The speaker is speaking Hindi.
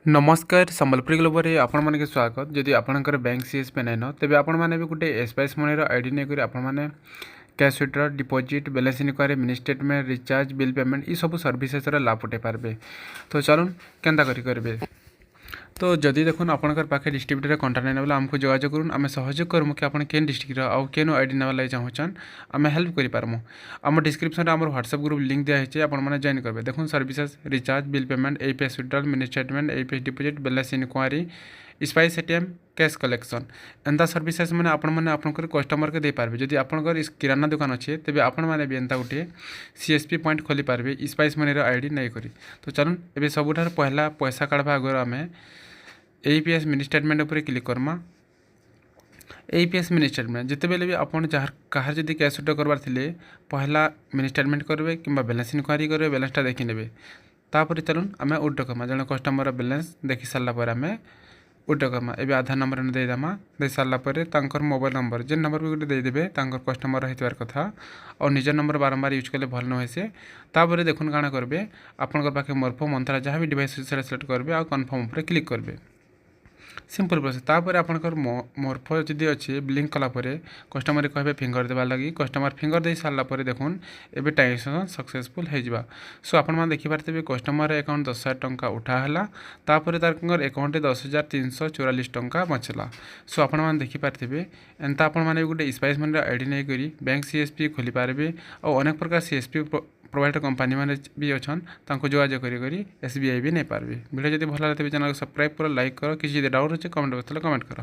नमस्कार संबलपुर ग्लोबल आपण माने स्वागत। जदि आपणकर बैंक सीएसपी नाइन तेज आपण मैंने भी गोटे एसबीआई मनी आईडी नहीं आपण मैंने cash withdraw deposit balance inquiry mini statement recharge bill payment ये सब सर्विसेस लाभ उठे पारे। तो चलून केन्ता करेंगे। तो जदि देखुन आपंकर पाखे डिस्ट्रीब्यूटर कंटाक्ट नहीं ना आमको जोगाजोग करूँ आम सहयोग करमु कि आपन केन डिस्ट्रिक्ट आउ केन आईडी ना लगे चाहून आम हेल्प करें। आम डिस्क्रिप्शन आम व्हाट्सएप ग्रुप लिंक दिखाई आपने जॉइन करेंगे। देखो services recharge bill payment APS withdrawal mini statement APS deposit balance enquiry Spice ATM cash collection एंता सर्विसेस मैंने आपंकर कस्टमर के दे पारे। जदि आपंकर किराना दुकान अच्छे तेज आपण मैंने भी एंता गोटे सीएसपी पॉइंट खोली पारे स्पाइस मनी आईडी नहीं करी। तो चलून एवं सबुठ पहला पैसा काढ़ा आगर आम एपीएस मिनी स्टेटमेंट उपर click Karma. APS mini statement जिते बेले भी आपन जहाँ कहार जदि कैश विड्रॉ करबार थिले पहला मिनी स्टेटमेंट करेंगे कि बैलेंस इनक्वारी करेंगे बैलेंसटा देखी ने। तापर चलून आम विड्रॉ करमा जन कस्टमर बैलेंस देखी सारापर आम विड्रॉ करमा। एवं आधार नंबर देदेमा दे सारापर मोबाइल नंबर जेन नंबर भी गोटे देदेवे कस्टमर होतार कथा और निज नंबर बारंबार यूज कले भल नुहे से। तापर देखुन काଣା करेंगे आपंकर पाखे मोरफो मंत्रा जहाँ भी डिवाइस सेलेक्ट करेंगे और कन्फर्म उपर क्लिक करेंगे। Simple process. तापर आपंकर मोरफो जदि अच्छे ब्लिंक कलापर कस्टमर कहे फिंगर देवा लगी कस्टमर फिंगर दे सारापर देखुन एवं ट्रांजेक्शन सक्सेसफुल हो। सो आप देखिपारे कस्टमर अकाउंट 10,000 टंका उठाला तापर तार अकाउंट 10,344 टंका बचला। सो आपने देखिपारे एंता आपने गोटे स्पाइस मनी आईडी नहीं करी बैंक सीएसपी खोली पारे और अनेक प्रकार सीएसपी प्रोवाइडर कंपनी मैंने भी अच्छा जोगाजोग करी एसबीआई भी नहीं पारे। वीडियो जब भल लगे तेज चैनल को सब्सक्राइब कर लाइक कर किसी डाउट अच्छे कमेंट बॉक्स कमेंट कर।